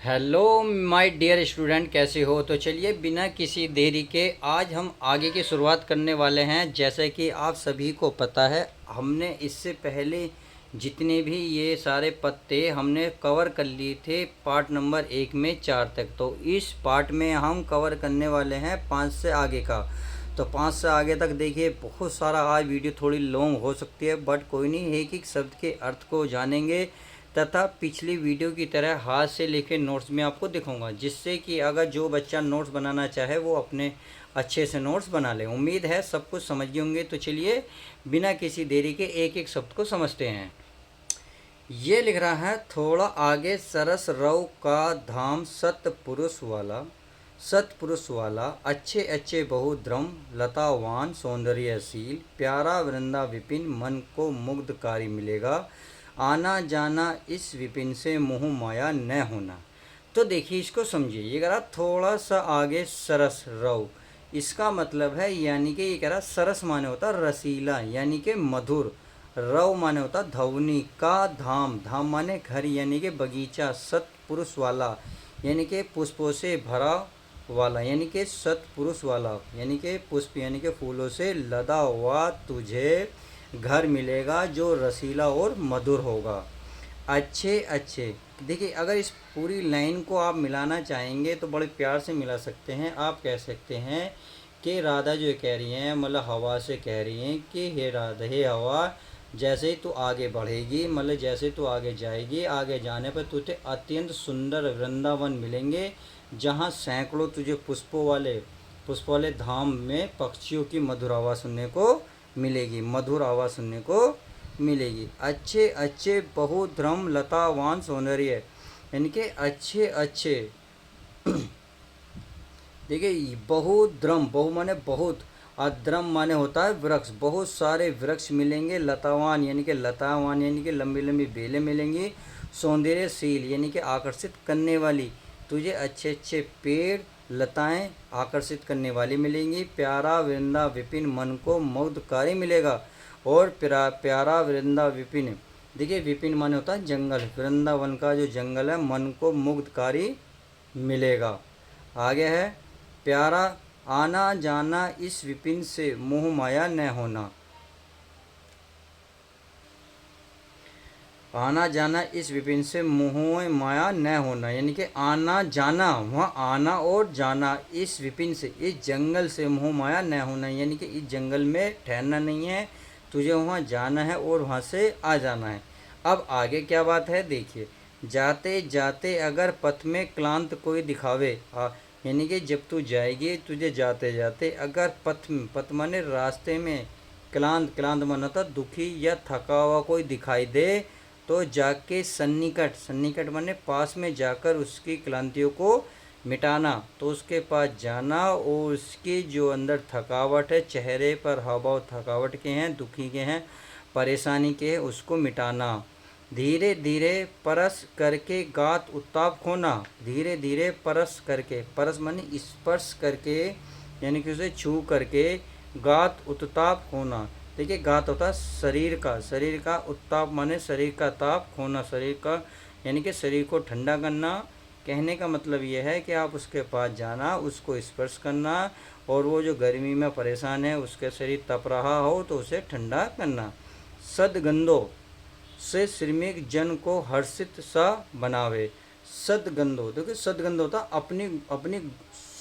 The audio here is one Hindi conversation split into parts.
हेलो माय डियर स्टूडेंट, कैसे हो। तो चलिए बिना किसी देरी के आज हम आगे की शुरुआत करने वाले हैं। जैसे कि आप सभी को पता है, हमने इससे पहले जितने भी ये सारे पत्ते हमने कवर कर लिए थे पार्ट नंबर 1 में 4 तक। तो इस पार्ट में हम कवर करने वाले हैं 5 से आगे का। तो 5 से आगे तक देखिए, बहुत सारा आज वीडियो थोड़ी लॉन्ग हो सकती है, बट कोई नहीं, एक एक शब्द के अर्थ को जानेंगे तथा पिछली वीडियो की तरह हाथ से लिखे नोट्स में आपको दिखाऊंगा, जिससे कि अगर जो बच्चा नोट्स बनाना चाहे वो अपने अच्छे से नोट्स बना ले। उम्मीद है सब कुछ समझ गए होंगे। तो चलिए बिना किसी देरी के एक एक शब्द को समझते हैं। ये लिख रहा है थोड़ा आगे, सरस रव का धाम सतपुरुष वाला। सतपुरुष वाला, अच्छे अच्छे बहुद्रम लतावान सौंदर्यशील, प्यारा वृंदा विपिन मन को मुग्धकारी मिलेगा, आना जाना इस विपिन से मोह माया न होना। तो देखिए, इसको समझिए। ये कह रहा थोड़ा सा आगे सरस रव, इसका मतलब है यानी कि ये कह रहा सरस माने होता रसीला यानी कि मधुर, रव माने होता धवनी का, धाम धाम माने घर यानी कि बगीचा, सतपुरुष वाला यानी कि पुष्पों से भरा वाला यानी कि सतपुरुष वाला यानी कि पुष्प यानी कि फूलों से लदा हुआ तुझे घर मिलेगा जो रसीला और मधुर होगा। अच्छे अच्छे, देखिए अगर इस पूरी लाइन को आप मिलाना चाहेंगे तो बड़े प्यार से मिला सकते हैं। आप कह सकते हैं कि राधा जो कह रही हैं, मतलब हवा से कह रही हैं कि हे राधा, हे हवा, जैसे ही तू आगे बढ़ेगी, मतलब जैसे तू आगे जाएगी, आगे जाने पर तुझे अत्यंत सुंदर वृंदावन मिलेंगे, जहाँ सैकड़ों तुझे पुष्प वाले धाम में पक्षियों की मधुर आवाज़ सुनने को मिलेगी, मधुर आवाज़ सुनने को मिलेगी। अच्छे अच्छे बहुद्रम लतावान सौंदर्य यानी कि अच्छे अच्छे देखिए, बहुद्रम, बहु माने बहुत, अद्रम माने होता है वृक्ष, बहुत सारे वृक्ष मिलेंगे, लतावान यानी कि लतावान यानी कि लंबी लंबी बेलें मिलेंगी, सौंदर्यशील यानी कि आकर्षित करने वाली, तुझे अच्छे अच्छे पेड़ लताएं आकर्षित करने वाली मिलेंगी, प्यारा वृंदा विपिन मन को मुग्धकारी मिलेगा। और प्यारा वृंदा विपिन, देखिए विपिन माने होता है जंगल, वृंदावन का जो जंगल है मन को मुग्धकारी मिलेगा। आगे है प्यारा, आना जाना इस विपिन से मोह माया न होना। आना जाना इस विपिन से मोह माया न होना यानी कि आना जाना, वहाँ आना और जाना, इस विपिन से, इस जंगल से मोह माया न होना यानी कि इस जंगल में ठहरना नहीं है, तुझे वहाँ जाना है और वहाँ से आ जाना है। अब आगे क्या बात है देखिए, जाते जाते अगर पथ में क्लांत कोई दिखावे, यानी कि जब तू जाएगी, तुझे जाते जाते अगर पथ माने रास्ते में, क्लांत, क्लांत माना था दुखी या थका हुआ कोई दिखाई दे, तो जाके सन्निकट, सन्निकट माने पास में जाकर उसकी क्लांतियों को मिटाना, तो उसके पास जाना और उसकी जो अंदर थकावट है, चेहरे पर हाव भाव थकावट के हैं, दुखी के हैं, परेशानी के हैं, उसको मिटाना। धीरे धीरे परस करके गात उत्ताप खोना, धीरे धीरे परस करके, परस माने स्पर्श करके यानी कि उसे छू करके, गात उत्ताप खोना। देखिए गात होता है शरीर का, शरीर का, उत्ताप माने शरीर का ताप, खोना शरीर का यानी कि शरीर को ठंडा करना। कहने का मतलब ये है कि आप उसके पास जाना, उसको स्पर्श करना, और वो जो गर्मी में परेशान है, उसके शरीर तप रहा हो तो उसे ठंडा करना। सदगंधो से श्रमिक जन को हर्षित सा बनावे। सदगंधो, देखिए सदगंध होता अपनी अपनी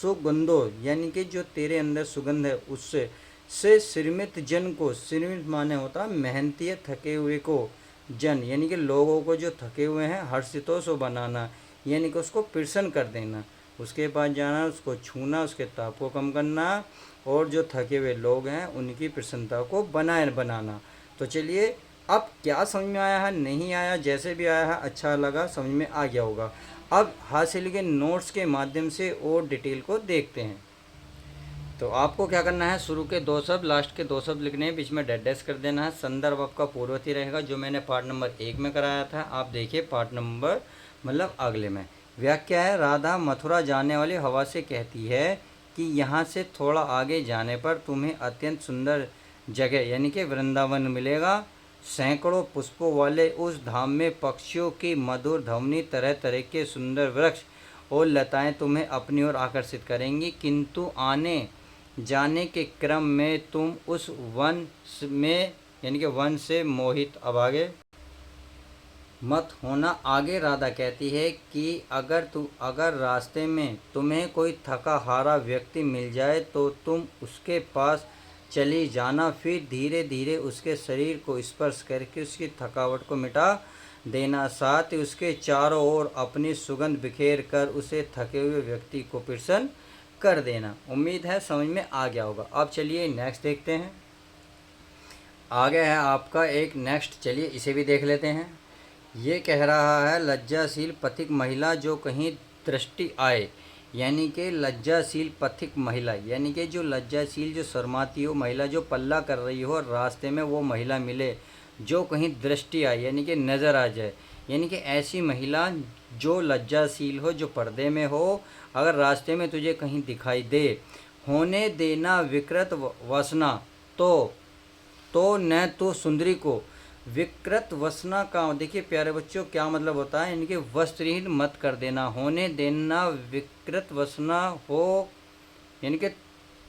सुगंधो यानी कि जो तेरे अंदर सुगंध है उससे, से श्रमित जन को, श्रमित माने होता मेहनती थके हुए को, जन यानी कि लोगों को जो थके हुए हैं, हर्षितों से बनाना यानी कि उसको प्रसन्न कर देना, उसके पास जाना, उसको छूना, उसके ताप को कम करना, और जो थके हुए लोग हैं उनकी प्रसन्नता को बनाना। तो चलिए, अब क्या समझ में आया है, नहीं आया, जैसे भी आया है अच्छा लगा, समझ में आ गया होगा। अब हासिल के नोट्स के माध्यम से और डिटेल को देखते हैं। तो आपको क्या करना है, शुरू के 2 शब्द, लास्ट के 2 शब्द लिखने हैं, बीच में डेड डैश कर देना है। संदर्भ आपका पूर्ववर्ती रहेगा, जो मैंने पार्ट नंबर 1 में कराया था, आप देखिए पार्ट नंबर मतलब अगले में। व्याख्या है, राधा मथुरा जाने वाली हवा से कहती है कि यहाँ से थोड़ा आगे जाने पर तुम्हें अत्यंत सुंदर जगह यानी कि वृंदावन मिलेगा, सैकड़ों पुष्पों वाले उस धाम में पक्षियों की मधुर ध्वनि, तरह तरह के सुंदर वृक्ष और लताएं तुम्हें अपनी ओर आकर्षित करेंगी, किंतु आने जाने के क्रम में तुम उस वन में यानी कि वन से मोहित, अब आगे मत होना। आगे राधा कहती है कि अगर रास्ते में तुम्हें कोई थका हारा व्यक्ति मिल जाए तो तुम उसके पास चली जाना, फिर धीरे धीरे उसके शरीर को स्पर्श करके उसकी थकावट को मिटा देना, साथ ही उसके चारों ओर अपनी सुगंध बिखेर कर उसे थके हुए व्यक्ति को प्रसन्न कर देना। उम्मीद है समझ में आ गया होगा। अब चलिए नेक्स्ट देखते हैं। आगे है आपका एक नेक्स्ट, चलिए इसे भी देख लेते हैं। ये कह रहा है लज्जाशील पथिक महिला जो कहीं दृष्टि आए, यानी कि लज्जाशील पथिक महिला यानी कि जो लज्जाशील, जो शर्माती हो महिला, जो पल्ला कर रही हो और रास्ते में वो महिला मिले जो कहीं दृष्टि आए यानी कि नज़र आ जाए, यानी कि ऐसी महिला जो लज्जाशील हो, जो पर्दे में हो, अगर रास्ते में तुझे कहीं दिखाई दे, होने देना विकृत वसना, तो न तो सुंदरी को। विकृत वसना का देखिए प्यारे बच्चों क्या मतलब होता है, यानी कि वस्त्रहीन मत कर देना। होने देना विकृत वसना हो यानी कि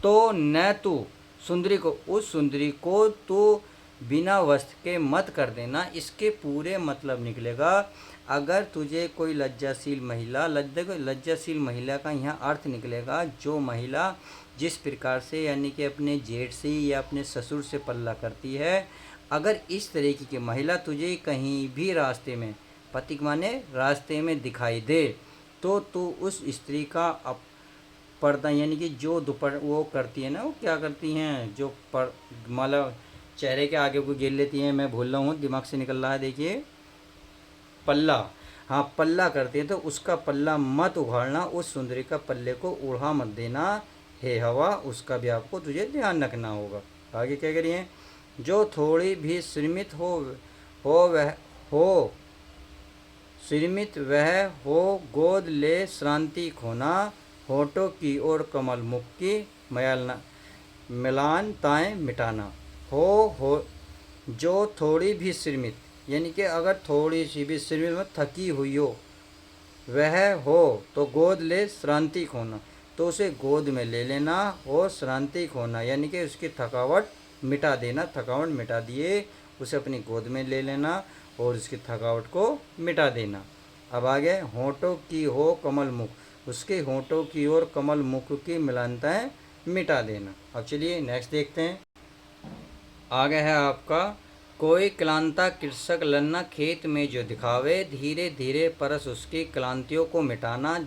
तो न तू सुंदरी को, उस सुंदरी को तो बिना वस्त्र के मत कर देना। इसके पूरे मतलब निकलेगा, अगर तुझे कोई लज्जाशील महिला, लज्जाशील महिला का यहाँ अर्थ निकलेगा जो महिला जिस प्रकार से यानी कि अपने जेठ से या अपने ससुर से पल्ला करती है, अगर इस तरीके की महिला तुझे कहीं भी रास्ते में, पथिक माने रास्ते में दिखाई दे, तो तू उस स्त्री का पर्दा यानी कि जो दुपट्टा वो करती है ना, वो क्या करती हैं, जो माला चेहरे के आगे को घेर लेती हैं, मैं भूल रहा हूँ, दिमाग से निकल रहा है, देखिए पल्ला, हाँ पल्ला करती है, तो उसका पल्ला मत उखाड़ना, उस सुंदरी का पल्ले को उड़ा मत देना हे हवा, उसका भी आपको तुझे ध्यान रखना होगा। आगे क्या करिए, जो थोड़ी भी श्रीमित हो श्रीमित वह हो गोद ले श्रांति खोना, होठों की ओर कमल मुख की मिलानताएं मिटाना। हो जो थोड़ी भी श्रीमित यानी कि अगर थोड़ी सी भी श्रीमित में थकी हुई हो, वह हो तो गोद ले श्रांति खोना, तो उसे गोद में ले लेना, और श्रांति खोना यानी कि उसकी थकावट मिटा देना, थकावट मिटा दिए उसे अपनी गोद में ले लेना और उसकी थकावट को मिटा देना। अब आगे, होठों की हो कमल मुख, उसके होठों की ओर कमल मुख की मिलानताएं मिटा देना। अब चलिए नेक्स्ट देखते हैं। आगे है आपका, कोई क्लांता कृषक लन्ना खेत में जो दिखावे, धीरे धीरे परस उसकी क्लांतियों को मिटाना,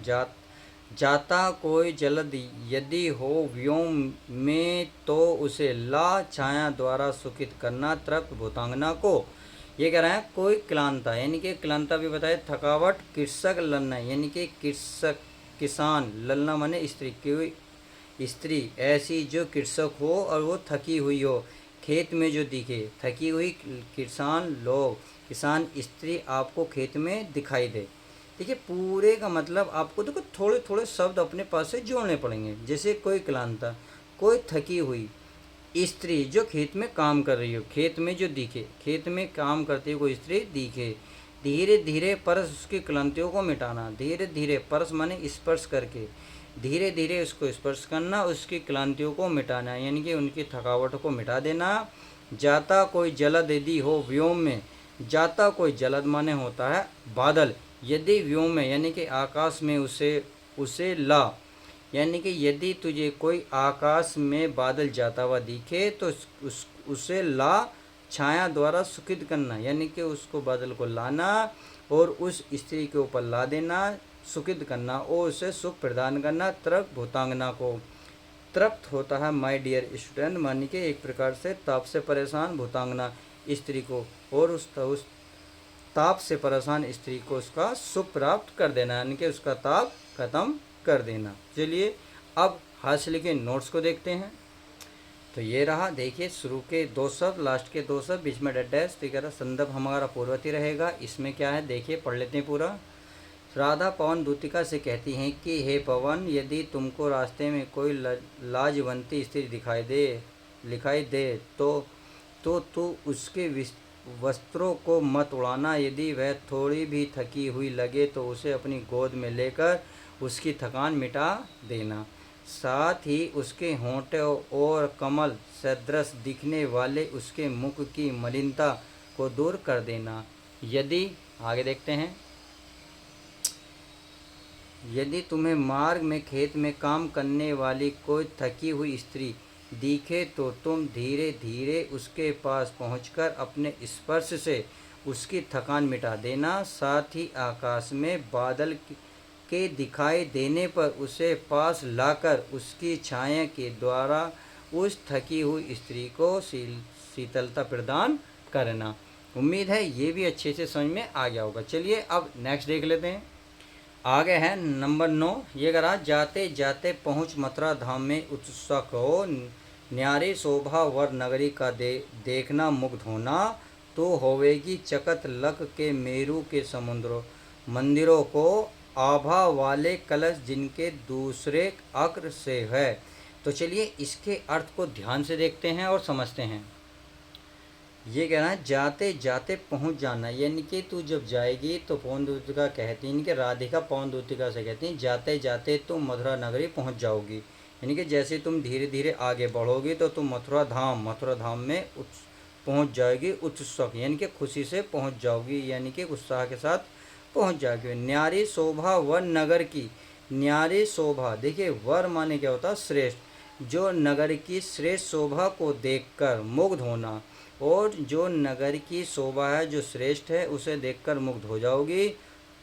जाता कोई जलद यदि हो व्योम में, तो उसे ला छाया द्वारा सुखित करना, तृप्त भूतांगना को। ये कह रहे हैं कोई क्लांता यानी कि क्लांता भी बताए थकावट, कृषक ललना यानी कि कृषक किसान, ललना माने स्त्री, कोई स्त्री ऐसी जो कृषक हो और वो थकी हुई हो, खेत में जो दिखे, थकी हुई किसान लोग, किसान स्त्री आपको खेत में दिखाई दे। देखिए पूरे का मतलब आपको देखो थोड़े थोड़े शब्द अपने पास से जोड़ने पड़ेंगे। जैसे कोई क्लांता, कोई थकी हुई स्त्री जो खेत में काम कर रही हो, खेत में जो दिखे, खेत में काम करती हुई कोई स्त्री दिखे, धीरे धीरे परस उसकी क्लांतियों को मिटाना, धीरे धीरे परस माने स्पर्श करके, धीरे धीरे उसको स्पर्श करना, उसकी क्लांतियों को मिटाना यानी कि उनकी थकावट को मिटा देना। जाता कोई जलद यदि हो व्योम में, जाता कोई जलद माने होता है बादल, यदि व्योम में यानी कि आकाश में उसे ला, यानी कि यदि तुझे कोई आकाश में बादल जाता हुआ दिखे तो उसे ला छाया द्वारा सुखित करना, यानी कि उसको बादल को लाना और उस स्त्री के ऊपर ला देना, सुखित करना और उसे सुख प्रदान करना। तृप्त भूतांगना को, तृप्त होता है माय डियर स्टूडेंट मानी कि एक प्रकार से ताप से परेशान भूतांगना स्त्री को, और उस ताप से परेशान स्त्री को उसका सुख प्राप्त कर देना यानी कि उसका ताप खत्म कर देना। चलिए अब हासिल के नोट्स को देखते हैं। तो ये रहा, देखिए शुरू के दो शब्द, लास्ट के दो शब्द, बीच में डैश, ठीक है। संदर्भ हमारा पूर्ववर्ती रहेगा। इसमें क्या है देखिए पढ़ लेते हैं पूरा। राधा पवन दूतिका से कहती हैं कि हे पवन, यदि तुमको रास्ते में कोई लाजवंती स्त्री दिखाई दे तो तू उसके वस्त्रों को मत उड़ाना। यदि वह थोड़ी भी थकी हुई लगे तो उसे अपनी गोद में लेकर उसकी थकान मिटा देना। साथ ही उसके होंठों और कमल सदृश दिखने वाले उसके मुख की मलिनता को दूर कर देना। यदि आगे देखते हैं, यदि तुम्हें मार्ग में खेत में काम करने वाली कोई थकी हुई स्त्री दिखे तो तुम धीरे धीरे उसके पास पहुंचकर अपने स्पर्श से उसकी थकान मिटा देना। साथ ही आकाश में बादल के दिखाई देने पर उसे पास लाकर उसकी छाया के द्वारा उस थकी हुई स्त्री को शीतलता प्रदान करना। उम्मीद है ये भी अच्छे से समझ में आ गया होगा। चलिए अब नेक्स्ट देख लेते हैं। आगे है नंबर 9। ये करा, जाते जाते पहुँच मथुरा धाम में उत्सुक हो, न्यारी शोभा वर नगरी का देखना मुग्ध होना। तो होवेगी चकत लक के मेरू के समुद्रों मंदिरों को, आभा वाले कलश जिनके दूसरे अक्र से है। तो चलिए इसके अर्थ को ध्यान से देखते हैं और समझते हैं। ये कहना है जाते जाते पहुंच जाना, यानी कि तू जब जाएगी तो पवन दूतिका कहती हैं कि राधिका पवन दूतिका से कहती हैं जाते जाते तुम मथुरा नगरी पहुंच जाओगी। यानी कि जैसे तुम धीरे धीरे आगे बढ़ोगी तो तुम मथुरा धाम में पहुंच जाएगी उत्सुक, यानी कि खुशी से पहुंच जाओगी, यानी कि उत्साह के साथ पहुंच जाओगी। न्यारी शोभा वर नगर की, न्यारी शोभा देखिए वर माने क्या होता है श्रेष्ठ, जो नगर की श्रेष्ठ शोभा को देखकर मुग्ध होना, और जो नगर की शोभा है जो श्रेष्ठ है उसे देखकर मुग्ध हो जाओगी।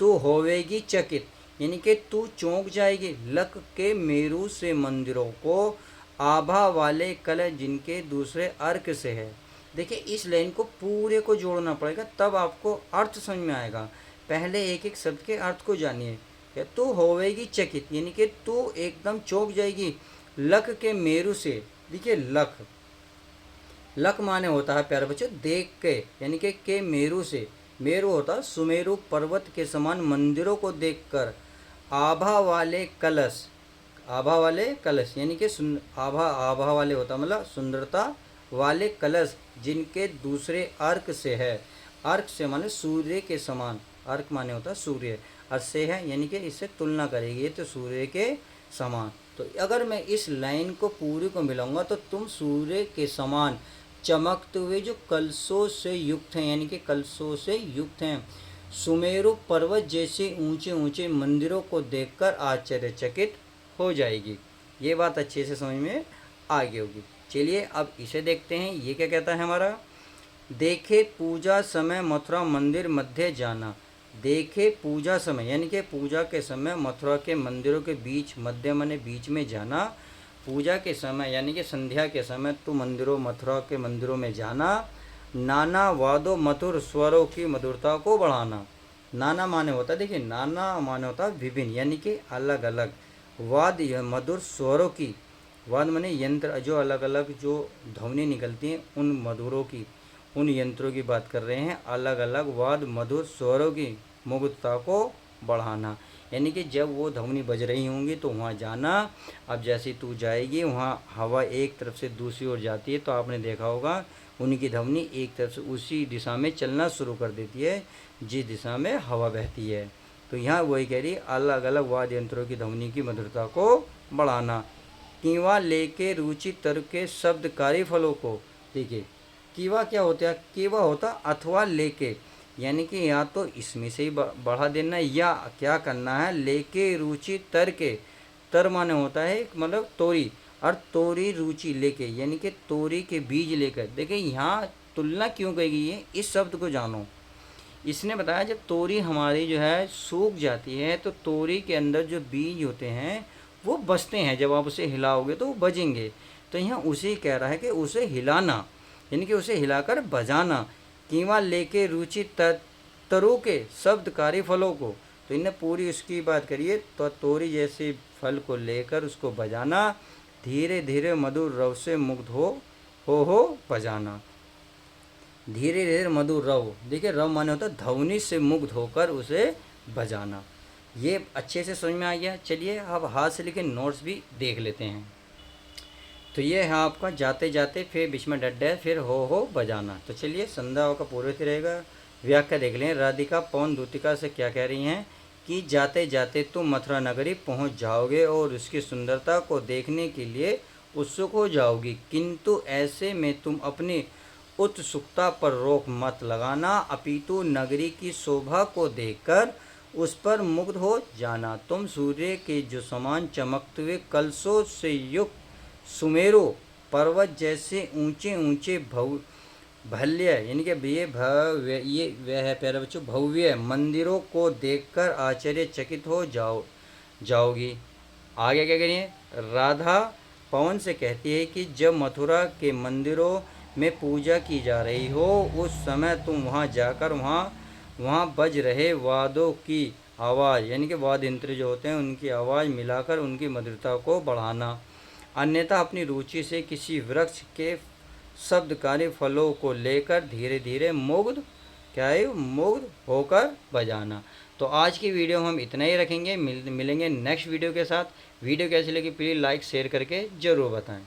तू होवेगी चकित, यानी कि तू चौंक जाएगी, लक के मेरू से मंदिरों को, आभा वाले कलश जिनके दूसरे अर्क से है। देखिए इस लाइन को पूरे को जोड़ना पड़ेगा तब आपको अर्थ समझ में आएगा। पहले एक एक शब्द के अर्थ को जानिए। तू होवेगी चकित, यानी कि तू एकदम चौंक जाएगी, लक के मेरू से। देखिए लक, लक माने होता है प्यारे बच्चों देख के, यानी कि के मेरू से, मेरू होता है सुमेरु पर्वत के समान मंदिरों को देखकर। आभा वाले कलश, आभा वाले कलश यानी कि आभा वाले होता मतलब सुंदरता वाले कलश जिनके दूसरे अर्क से है। अर्क से माने सूर्य के समान, अर्क माने होता है सूर्य, और से है यानी कि इससे तुलना करेगी तो सूर्य के समान। तो अगर मैं इस लाइन को पूरी को मिलाऊंगा तो तुम सूर्य के समान चमकते हुए जो कलशों से युक्त हैं, यानी कि कलशों से युक्त हैं, सुमेरु पर्वत जैसे ऊंचे ऊंचे मंदिरों को देखकर आश्चर्यचकित हो जाएगी। ये बात अच्छे से समझ में आ गई होगी। चलिए अब इसे देखते हैं। ये क्या कहता है हमारा, देखे पूजा समय मथुरा मंदिर मध्य जाना। देखे पूजा समय यानी कि पूजा के समय मथुरा के मंदिरों के बीच, मध्य माने बीच में जाना। पूजा के समय यानी कि संध्या के समय तो मंदिरों मथुरा के मंदिरों में जाना। नाना वादों मधुर स्वरों की मधुरता को बढ़ाना। नाना माने होता है, देखिए नाना माने होता है विभिन्न, यानी कि अलग अलग। वाद यह मधुर स्वरों की, वाद माने यंत्र, जो अलग अलग जो ध्वनि निकलती हैं उन मधुरों की, उन यंत्रों की बात कर रहे हैं। अलग अलग वाद मधुर स्वरों की मुग्धता को बढ़ाना, यानी कि जब वो ध्वनि बज रही होंगी तो वहाँ जाना। अब जैसे तू जाएगी वहाँ हवा एक तरफ से दूसरी ओर जाती है तो आपने देखा होगा उनकी ध्वनि एक तरफ से उसी दिशा में चलना शुरू कर देती है जिस दिशा में हवा बहती है। तो यहाँ वही कह रही अलग अलग वाद्य यंत्रों की ध्वनि की मधुरता को बढ़ाना। कीवा लेके रुचि तर के शब्दकारी फलों को, देखिए कीवा क्या होता है, कीवा होता अथवा लेके, यानी कि या तो इसमें से ही बढ़ा देना या क्या करना है, लेके रुचि तर के, तर माने होता है मतलब तोरी, और तोरी रुचि लेके यानी कि तोरी के बीज लेकर। देखिए यहाँ तुलना क्यों कही गई है, इस शब्द को जानो। इसने बताया जब तोरी हमारी जो है सूख जाती है तो तोरी के अंदर जो बीज होते हैं वो बचते हैं, जब आप उसे हिलाओगे तो वो बजेंगे। तो यहाँ उसे कह रहा है कि उसे हिलाना, यानी कि उसे हिलाकर बजाना। कीवा लेके रुचि तरु के शब्दकारी फलों को, तो इन्हें पूरी उसकी बात करिए। तो तोरी जैसे फल को लेकर उसको बजाना, धीरे धीरे मधुर रव से मुग्ध हो बजाना। धीरे धीरे मधुर रव, देखिए रव माने होता है ध्वनि से मुग्ध होकर उसे बजाना। ये अच्छे से समझ में आ गया। चलिए अब हाथ से लिखे नोट्स भी देख लेते हैं। तो ये है आपका जाते जाते, फिर बीच में डड्डे, फिर हो बजाना। तो चलिए संध्या का पूर्व रहेगा। व्याख्या देख लें। राधिका पवन दूतिका से क्या कह रही हैं कि जाते जाते तुम मथुरा नगरी पहुंच जाओगे और उसकी सुंदरता को देखने के लिए उत्सुक हो जाओगी, किंतु ऐसे में तुम अपनी उत्सुकता पर रोक मत लगाना, अपितु नगरी की शोभा को देखकर उस पर मुग्ध हो जाना। तुम सूर्य के जो समान चमकते हुए कलशों से युक्त सुमेरु पर्वत जैसे ऊंचे ऊंचे भव्य, यानी कि ये भव्य, ये वह है प्यारे बच्चों भव्य मंदिरों को देखकर आश्चर्यचकित हो जाओगी। आगे क्या करिए। राधा पवन से कहती है कि जब मथुरा के मंदिरों में पूजा की जा रही हो उस समय तुम वहां जाकर वहां बज रहे वाद्यों की आवाज़, यानी कि वाद्य यंत्र जो होते हैं उनकी आवाज़ मिलाकर उनकी मधुरता को बढ़ाना, अन्यथा अपनी रुचि से किसी वृक्ष के शब्दकारी फलों को लेकर धीरे धीरे मुग्ध होकर बजाना। तो आज की वीडियो हम इतना ही रखेंगे। मिलेंगे नेक्स्ट वीडियो के साथ। वीडियो कैसी लगी प्लीज़ लाइक शेयर करके ज़रूर बताएं।